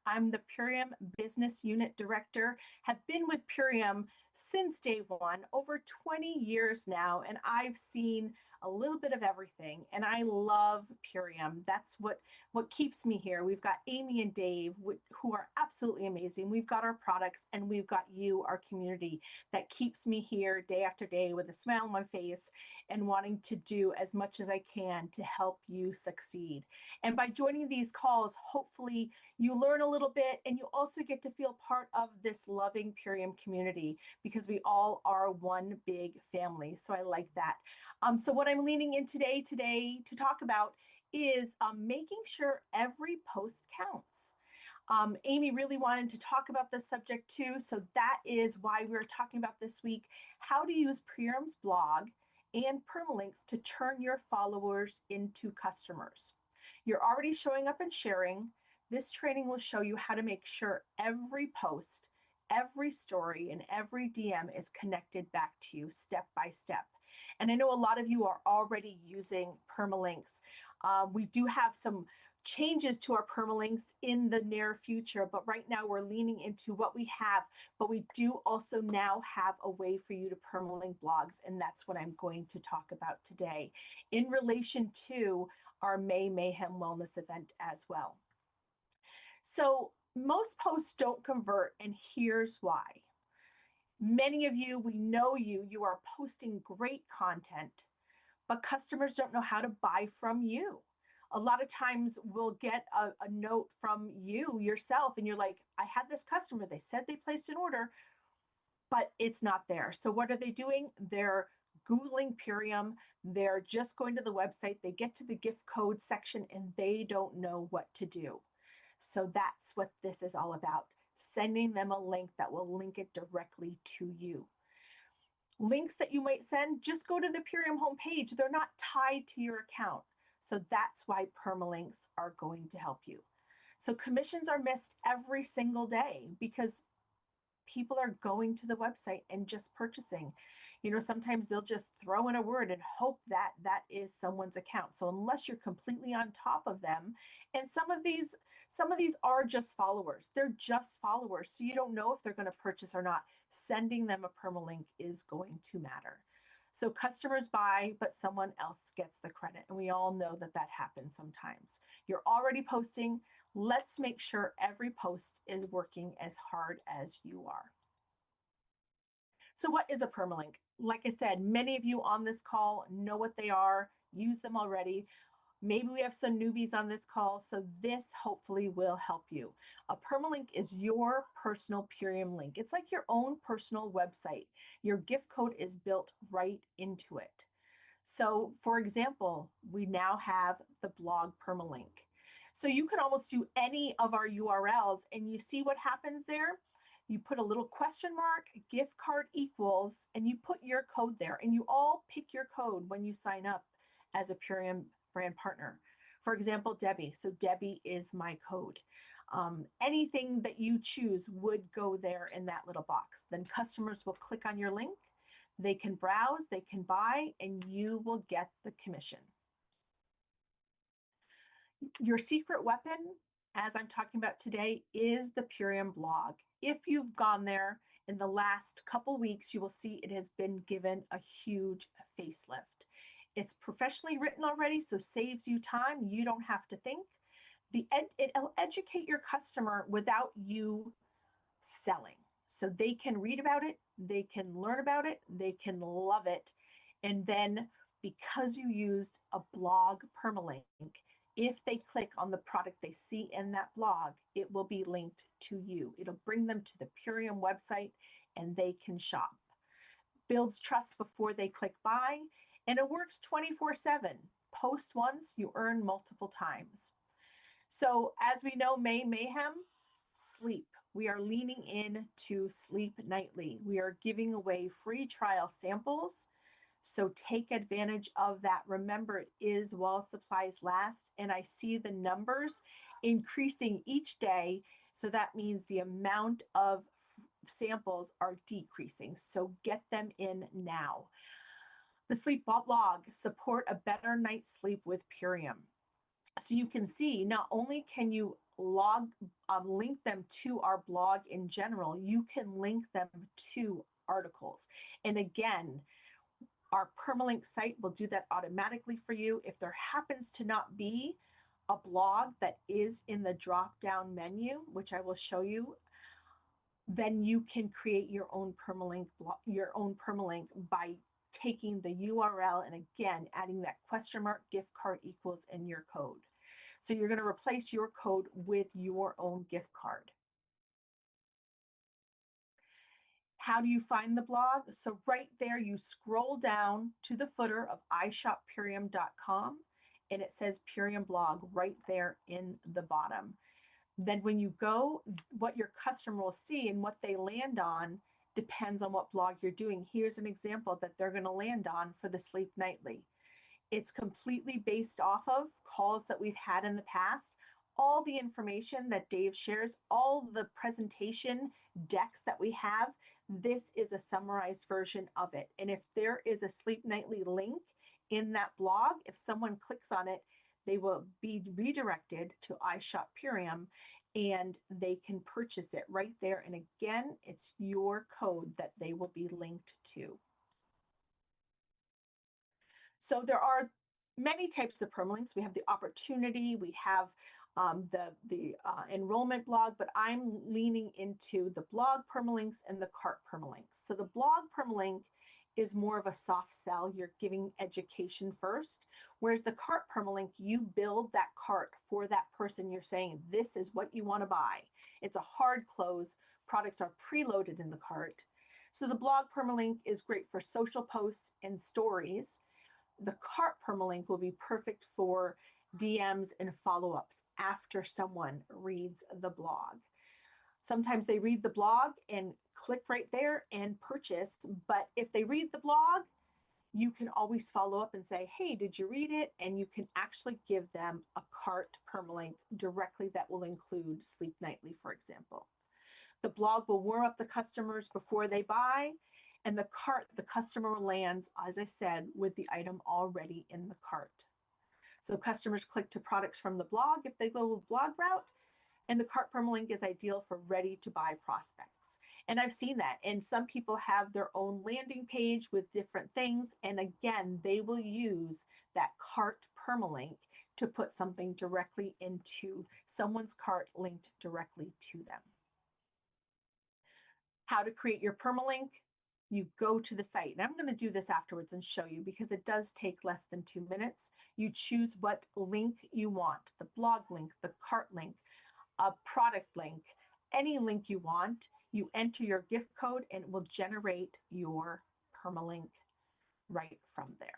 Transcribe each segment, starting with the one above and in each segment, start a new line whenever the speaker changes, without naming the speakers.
I'm the Purium Business Unit Director, have been with Purium since day one, over 20 years now, and I've seen a little bit of everything, and I love Purium. That's what keeps me here. We've got Amy and Dave, who are absolutely amazing. We've got our products, and we've got you, our community, that keeps me here day after day with a smile on my face and wanting to do as much as I can to help you succeed. And by joining these calls, hopefully you learn a little bit, and you also get to feel part of this loving Purium community, because we all are one big family. So I like that. So what I'm leaning in today to talk about is making sure every post counts. Amy really wanted to talk about this subject too, so that is why we're talking about this week how to use Purium's blog and permalinks to turn your followers into customers. You're already showing up and sharing. This training will show you how to make sure every post, every story, and every DM is connected back to you step by step. And I know a lot of you are already using permalinks. We do have some changes to our permalinks in the near future, but right now we're leaning into what we have, but we do also now have a way for you to permalink blogs, and that's what I'm going to talk about today in relation to our May Mayhem Wellness event as well. So most posts don't convert, and here's why. Many of you, we know you are posting great content, but customers don't know how to buy from you. A lot of times we'll get a note from you yourself, and you're like, I had this customer, they said they placed an order, but it's not there. So what are they doing? They're Googling Purium. They're just going to the website. They get to the gift code section and they don't know what to do. So that's what this is all about. Sending them a link that will link it directly to you. Links that you might send, just go to the Purium homepage. They're not tied to your account. So that's why permalinks are going to help you. So commissions are missed every single day because people are going to the website and just purchasing. You know, sometimes they'll just throw in a word and hope that that is someone's account. So unless you're completely on top of them, and some of these are just followers. They're just followers. So you don't know if they're going to purchase or not. Sending them a permalink is going to matter. So customers buy, but someone else gets the credit. And we all know that that happens sometimes. You're already posting. Let's make sure every post is working as hard as you are. So what is a permalink? Like I said, many of you on this call know what they are, use them already. Maybe we have some newbies on this call, so this hopefully will help you. A permalink is your personal Purium link. It's like your own personal website. Your gift code is built right into it. So for example, we now have the blog permalink. So you can almost do any of our URLs and you see what happens there. You put a little question mark, gift card equals, and you put your code there, and you all pick your code when you sign up as a Purium brand partner. For example, Debbie. So Debbie is my code. Anything that you choose would go there in that little box. Then customers will click on your link, they can browse, they can buy, and you will get the commission. Your secret weapon, as I'm talking about today, is the Purium blog. If you've gone there in the last couple weeks, you will see it has been given a huge facelift. It's professionally written already, so saves you time. You don't have to think. It'll educate your customer without you selling. So they can read about it, they can learn about it, they can love it. And then because you used a blog permalink, if they click on the product they see in that blog, it will be linked to you. It'll bring them to the Purium website and they can shop. Builds trust before they click buy, and it works 24/7. Post once, you earn multiple times. So as we know, May Mayhem, sleep. We are leaning in to sleep nightly. We are giving away free trial samples. So take advantage of that. Remember, it is while supplies last, and I see the numbers increasing each day. So that means the amount of samples are decreasing. So get them in now. The sleep log, support a better night's sleep with Purium. So you can see, not only can you link them to our blog in general, you can link them to articles. And again, our permalink site will do that automatically for you. If there happens to not be a blog that is in the drop-down menu, which I will show you, then you can create your own permalink by taking the URL and again adding that question mark gift card equals in your code. So you're going to replace your code with your own gift card. How do you find the blog? So right there, you scroll down to the footer of ishoppurium.com and it says Purium blog right there in the bottom. Then when you go, what your customer will see and what they land on depends on what blog you're doing. Here's an example that they're going to land on for the Sleep Nightly. It's completely based off of calls that we've had in the past. All the information that Dave shares, all the presentation decks that we have, this is a summarized version of it. And if there is a Sleep Nightly link in that blog, if someone clicks on it, they will be redirected to iShop Purium and they can purchase it right there. And again, it's your code that they will be linked to. So there are many types of permalinks. We have the opportunity, we have the enrollment blog, but I'm leaning into the blog permalinks and the cart permalinks. So the blog permalink is more of a soft sell. You're giving education first, whereas the cart permalink, you build that cart for that person. You're saying, this is what you want to buy. It's a hard close. Products are preloaded in the cart. So the blog permalink is great for social posts and stories. The cart permalink will be perfect for DMs and follow-ups after someone reads the blog. Sometimes they read the blog and click right there and purchase, but if they read the blog, you can always follow up and say, hey, did you read it? And you can actually give them a cart permalink directly that will include Sleep Nightly, for example. The blog will warm up the customers before they buy, and the cart, the customer lands, as I said, with the item already in the cart. So customers click to products from the blog if they go the blog route, and the cart permalink is ideal for ready to buy prospects. And I've seen that. And some people have their own landing page with different things. And again, they will use that cart permalink to put something directly into someone's cart linked directly to them. How to create your permalink? You go to the site, and I'm going to do this afterwards and show you because it does take less than 2 minutes. You choose what link you want, the blog link, the cart link, a product link, any link you want. You enter your gift code and it will generate your permalink right from there.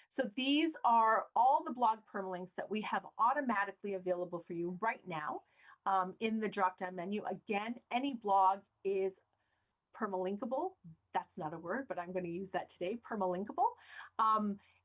So these are all the blog permalinks that we have automatically available for you right now in the drop-down menu. Again, any blog is permalinkable. That's not a word, but I'm going to use that today, permalinkable.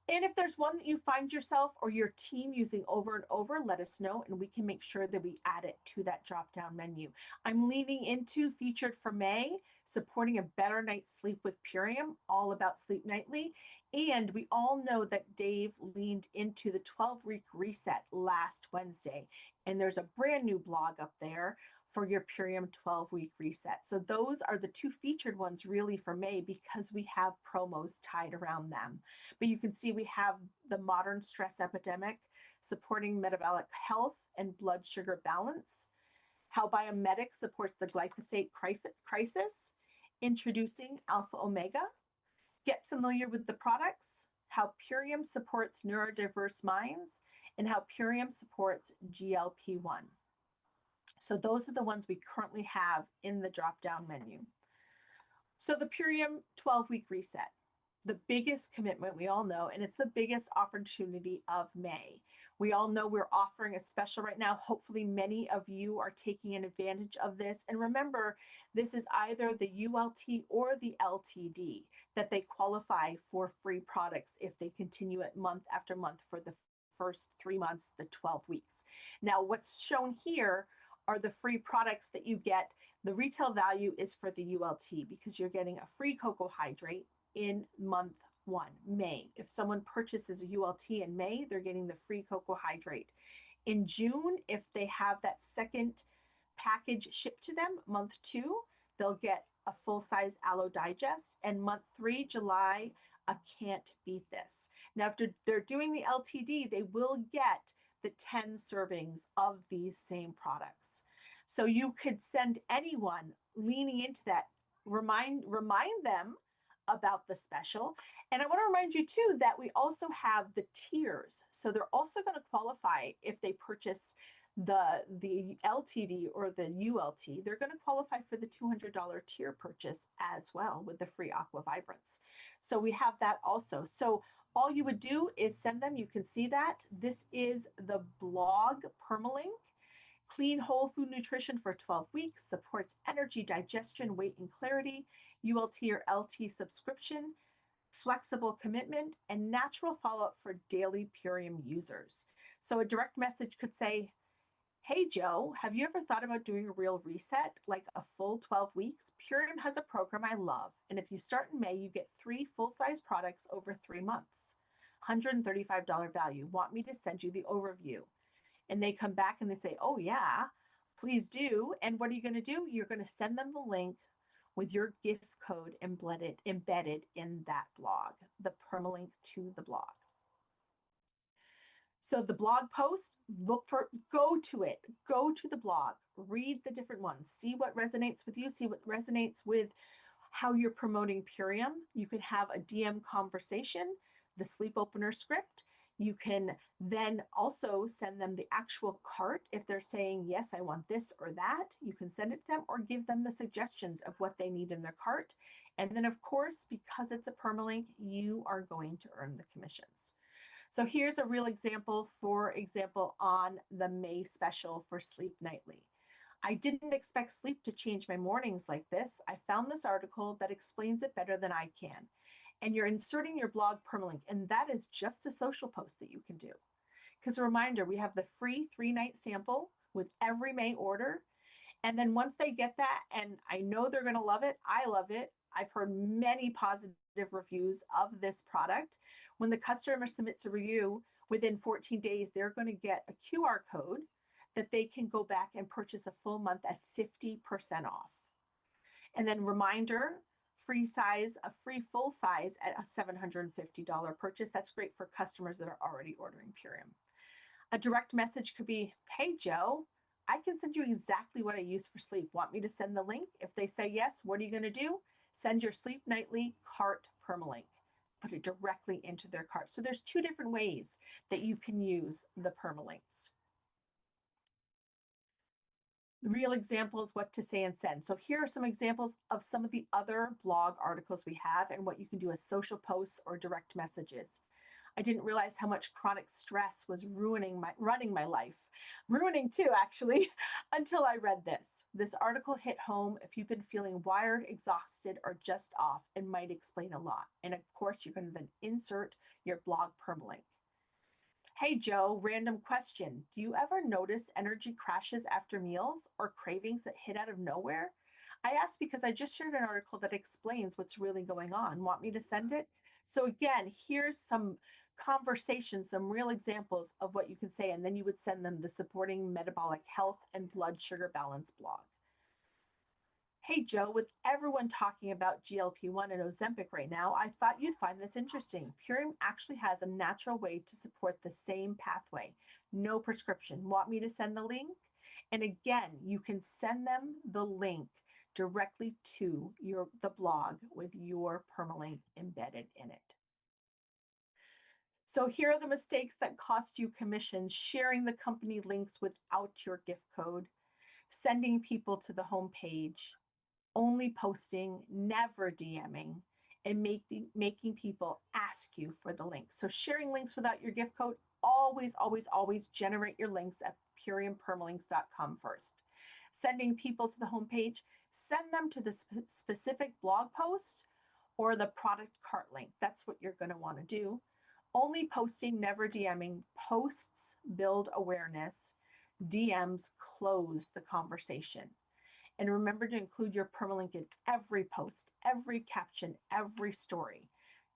And if there's one that you find yourself or your team using over and over, let us know and we can make sure that we add it to that drop-down menu. I'm leaning into featured for May, supporting a better night's sleep with Purium, all about Sleep Nightly. And we all know that Dave leaned into the 12-week reset last Wednesday. And there's a brand new blog up there for your Purium 12-week reset. So those are the two featured ones really for May because we have promos tied around them. But you can see we have the modern stress epidemic, supporting metabolic health and blood sugar balance, how Biomedic supports the glyphosate crisis, introducing Alpha Omega, get familiar with the products, how Purium supports neurodiverse minds, and how Purium supports GLP-1. So those are the ones we currently have in the drop-down menu. So the Purium 12-week reset, the biggest commitment we all know, and it's the biggest opportunity of May. We all know we're offering a special right now. Hopefully many of you are taking an advantage of this. And remember, this is either the ULT or the LTD that they qualify for free products if they continue it month after month for the first 3 months, the 12 weeks. Now, what's shown here are the free products that you get. The retail value is for the ULT because you're getting a free cocoa hydrate in month 1, May. If someone purchases a ULT in May, they're getting the free cocoa hydrate. In June, if they have that second package shipped to them, month 2, they'll get a full-size Aloe Digest. And month 3, July, a Can't Beat This. Now, if they're doing the LTD, they will get the 10 servings of these same products. So you could send anyone leaning into that, remind them about the special. And I want to remind you too that we also have the tiers. So they're also going to qualify if they purchase the LTD or the ULT. They're going to qualify for the $200 tier purchase as well with the free Aqua Vibrance. So we have that also. So all you would do is send them. You can see that. This is the blog Permalink. Clean whole food nutrition for 12 weeks, supports energy, digestion, weight, and clarity, ULT or LT subscription, flexible commitment, and natural follow-up for daily Purium users. So a direct message could say, hey, Joe, have you ever thought about doing a real reset, like a full 12 weeks? Purium has a program I love, and if you start in May, you get 3 full-size products over 3 months. $135 value. Want me to send you the overview? And they come back and they say, oh yeah, please do. And what are you going to do? You're going to send them the link with your gift code embedded in that blog, the permalink to the blog. So the blog post, go to it, go to the blog, read the different ones, see what resonates with you, see what resonates with how you're promoting Purium. You can have a DM conversation, the sleep opener script. You can then also send them the actual cart. If they're saying, yes, I want this or that, you can send it to them or give them the suggestions of what they need in their cart. And then of course, because it's a permalink, you are going to earn the commissions. So here's a real example, for example, on the May special for Sleep Nightly. I didn't expect sleep to change my mornings like this. I found this article that explains it better than I can. And you're inserting your blog permalink, and that is just a social post that you can do. Because a reminder, we have the free 3-night sample with every May order. And then once they get that, and I know they're going to love it, I love it. I've heard many positive reviews of this product. When the customer submits a review, within 14 days, they're going to get a QR code that they can go back and purchase a full month at 50% off. And then reminder, free full size at a $750 purchase. That's great for customers that are already ordering Purium. A direct message could be, hey, Joe, I can send you exactly what I use for sleep. Want me to send the link? If they say yes, what are you going to do? Send your Sleep Nightly cart permalink. Put it directly into their cart. So there's 2 different ways that you can use the permalinks. Real examples, what to say and send. So here are some examples of some of the other blog articles we have and what you can do as social posts or direct messages. I didn't realize how much chronic stress was running my life. Ruining too, actually, until I read this. This article hit home. If you've been feeling wired, exhausted, or just off, it might explain a lot. And of course, you're going to then insert your blog permalink. Hey, Joe, random question. Do you ever notice energy crashes after meals or cravings that hit out of nowhere? I asked because I just shared an article that explains what's really going on. Want me to send it? So again, here's some conversations, some real examples of what you can say, and then you would send them the supporting metabolic health and blood sugar balance blog. Hey, Joe, with everyone talking about GLP-1 and Ozempic right now, I thought you'd find this interesting. Purium actually has a natural way to support the same pathway. No prescription. Want me to send the link? And again, you can send them the link directly to the blog with your permalink embedded in it. So here are the mistakes that cost you commissions: sharing the company links without your gift code, sending people to the home page, only posting, never DMing, and making people ask you for the link. So sharing links without your gift code, always, always, always generate your links at puriumpermalinks.com first. Sending people to the homepage, send them to the specific blog post or the product cart link. That's what you're going to want to do. Only posting, never DMing. Posts build awareness. DMs close the conversation. And remember to include your permalink in every post, every caption, every story.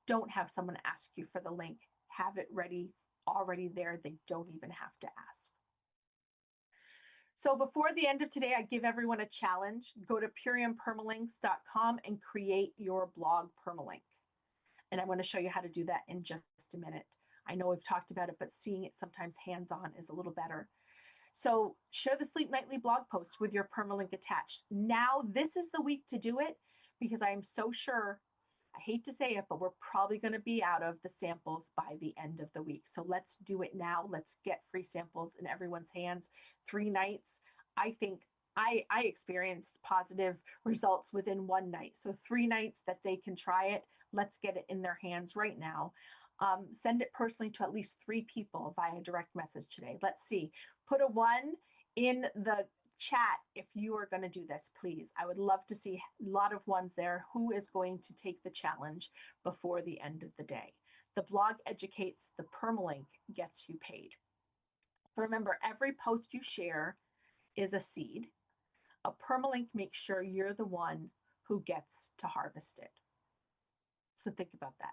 Don't have someone ask you for the link. Have it ready, already there. They don't even have to ask. So before the end of today, I give everyone a challenge. Go to puriumpermalinks.com and create your blog permalink. And I'm going to show you how to do that in just a minute. I know we've talked about it, but seeing it sometimes hands-on is a little better. So share the Sleep Nightly blog post with your permalink attached. Now, this is the week to do it because I am so sure, I hate to say it, but we're probably going to be out of the samples by the end of the week. So let's do it now. Let's get free samples in everyone's hands. 3 nights. I think I experienced positive results within 1 night. So 3 nights that they can try it. Let's get it in their hands right now. Send it personally to at least 3 people via direct message today. Let's see. Put a 1 in the chat if you are going to do this, please. I would love to see a lot of ones there. Who is going to take the challenge before the end of the day? The blog educates, the permalink gets you paid. So remember, every post you share is a seed. A permalink makes sure you're the one who gets to harvest it. So think about that.